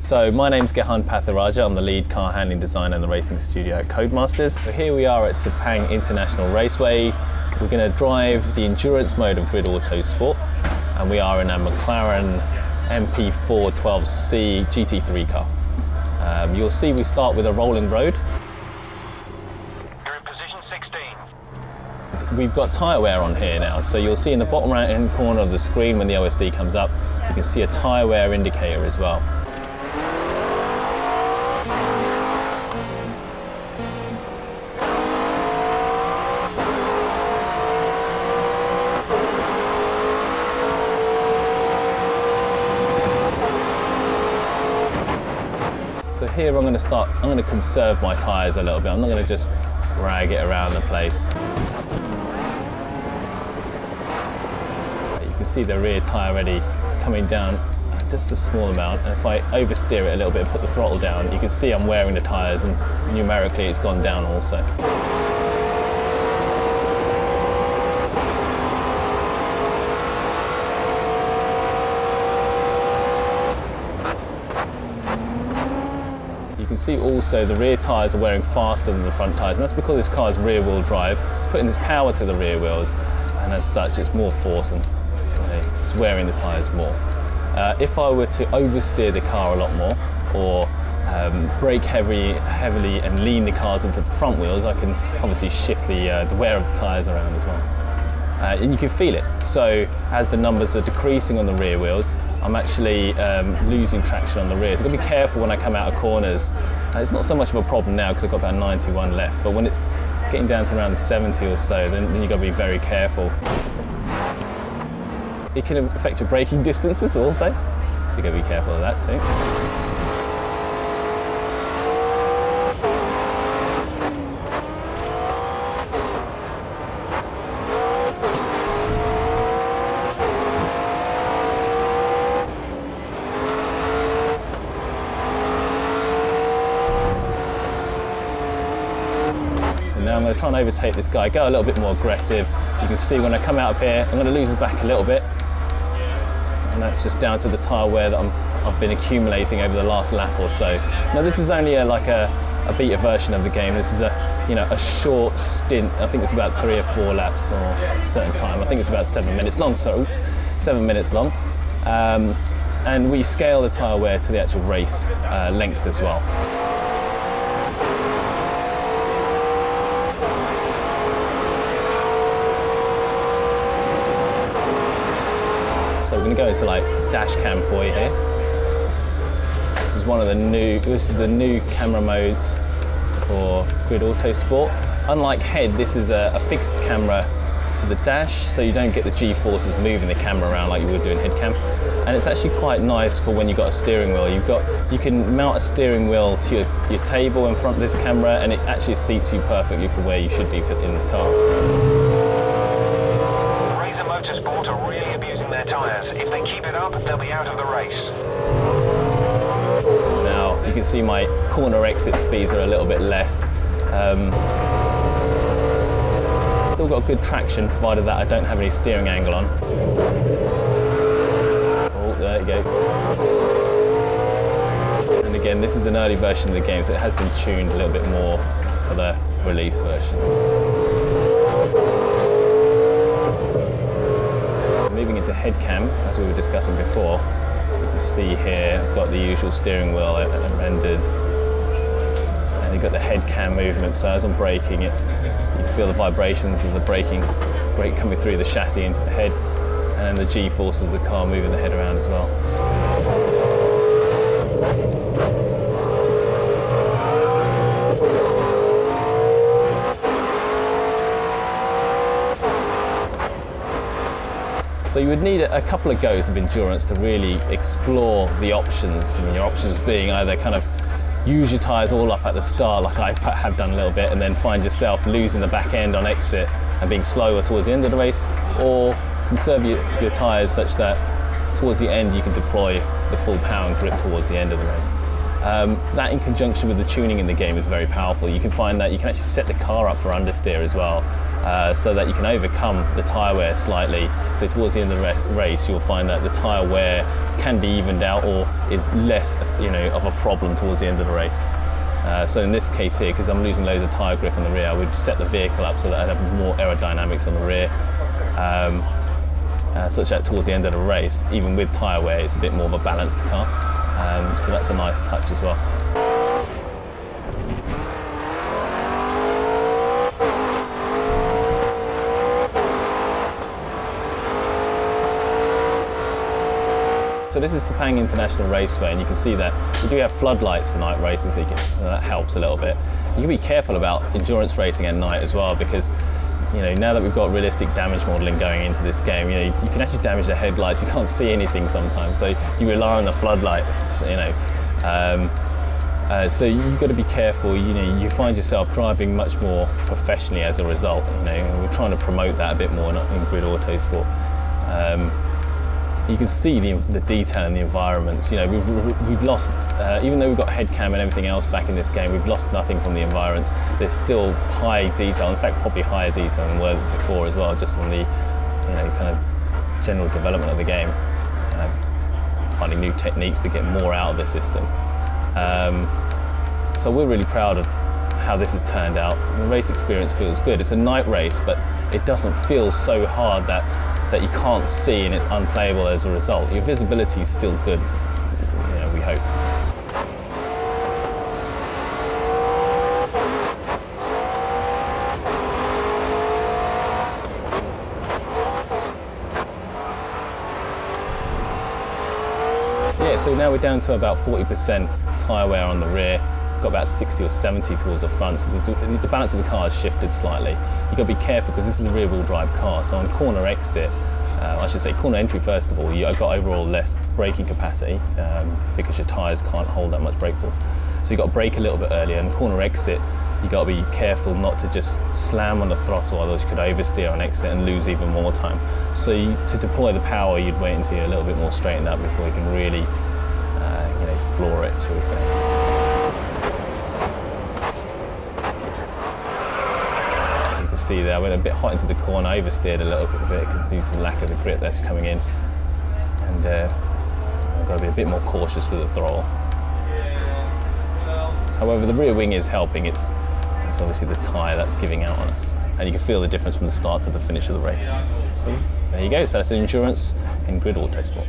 So my name's Gehan Pathiraja. I'm the lead car handling designer in the racing studio at Codemasters. So here we are at Sepang International Raceway. We're going to drive the endurance mode of Grid Autosport, and we are in a Mclaren Mp4-12c Gt3 car. You'll see we start with a rolling road. You're in position 16. We've got tyre wear on here now, so you'll see in the bottom right hand corner of the screen when the OSD comes up, you can see a tyre wear indicator as well. So here I'm going to conserve my tyres a little bit. I'm not going to just drag it around the place. You can see the rear tyre already coming down just a small amount, and if I oversteer it a little bit and put the throttle down, you can see I'm wearing the tyres, and numerically it's gone down also. You can see also the rear tyres are wearing faster than the front tyres, and that's because this car is rear wheel drive. It's putting this power to the rear wheels, and as such it's more force and it's wearing the tyres more. If I were to oversteer the car a lot more, or brake heavily and lean the cars into the front wheels, I can obviously shift the wear of the tyres around as well. And you can feel it. So as the numbers are decreasing on the rear wheels, I'm actually losing traction on the rear. So I've got to be careful when I come out of corners. It's not so much of a problem now because I've got about 91 left, but when it's getting down to around 70 or so, then you've got to be very careful. It can affect your braking distances also, so you've got to be careful of that too. Now I'm going to try and overtake this guy, go a little bit more aggressive. You can see when I come out of here, I'm going to lose the back a little bit. And that's just down to the tyre wear that I've been accumulating over the last lap or so. Now this is only like a beta version of the game. This is a short stint. I think it's about 3 or 4 laps or a certain time. I think it's about 7 minutes long, so 7 minutes long. And we scale the tyre wear to the actual race length as well. So we're going to go into like dash cam for you here. This is the new camera modes for Grid Autosport. Unlike head, this is a fixed camera to the dash, so you don't get the G-forces moving the camera around like you would do in head cam. And it's actually quite nice for when you've got a steering wheel. You can mount a steering wheel to your table in front of this camera, and it actually seats you perfectly for where you should be in the car. Tyres. If they keep it up, they'll be out of the race. Now you can see my corner exit speeds are a little bit less. Still got good traction, provided that I don't have any steering angle on. Oh, there you go. And again, this is an early version of the game, so it has been tuned a little bit more for the release version. Moving into head cam, as we were discussing before, you can see here I've got the usual steering wheel rendered, and you've got the head cam movement, so as I'm braking it, you can feel the vibrations of the brake coming through the chassis into the head, and then the G-forces of the car moving the head around as well. So you would need a couple of goes of endurance to really explore the options. I mean, your options being either kind of use your tyres all up at the start, like I have done a little bit, and then find yourself losing the back end on exit and being slower towards the end of the race, or conserve your tyres such that towards the end you can deploy the full power and grip towards the end of the race. That in conjunction with the tuning in the game is very powerful. You can find that you can actually set the car up for understeer as well, so that you can overcome the tyre wear slightly. So towards the end of the race you'll find that the tyre wear can be evened out, or is less, of a problem towards the end of the race. So in this case here, because I'm losing loads of tyre grip on the rear, I would set the vehicle up so that I'd have more aerodynamics on the rear, such that towards the end of the race, even with tyre wear, it's a bit more of a balanced car. So that's a nice touch as well. So this is Sepang International Raceway, and you can see that we do have floodlights for night racing, so that helps a little bit. You can be careful about endurance racing at night as well, because now that we've got realistic damage modelling going into this game, you can actually damage the headlights. You can't see anything sometimes, so you rely on the floodlights. So you've got to be careful. You find yourself driving much more professionally as a result. We're trying to promote that a bit more in Grid Autosport. You can see the detail in the environments. We've lost, even though we've got head cam and everything else back in this game, we've lost nothing from the environments. There's still high detail, in fact probably higher detail than were before as well, just on the kind of general development of the game. Finding new techniques to get more out of the system. So we're really proud of how this has turned out. The race experience feels good. It's a night race, but it doesn't feel so hard that you can't see and it's unplayable as a result. Your visibility is still good, we hope. Yeah, so now we're down to about 40% tyre wear on the rear. We've got about 60 or 70 towards the front, so the balance of the car has shifted slightly. You've got to be careful because this is a rear-wheel drive car, so on corner exit, I should say corner entry first of all, you've got overall less braking capacity because your tyres can't hold that much brake force. So you've got to brake a little bit earlier, and corner exit, you've got to be careful not to just slam on the throttle, otherwise you could oversteer on exit and lose even more time. So to deploy the power, you'd wait until you're a little bit more straightened up before you can really floor it, shall we say. See there, I went a bit hot into the corner, oversteered a little bit because due to the lack of the grip that's coming in, and I've got to be a bit more cautious with the throttle. However, the rear wing is helping. It's obviously the tyre that's giving out on us, and you can feel the difference from the start to the finish of the race. So there you go. So that's endurance in Grid Autosport.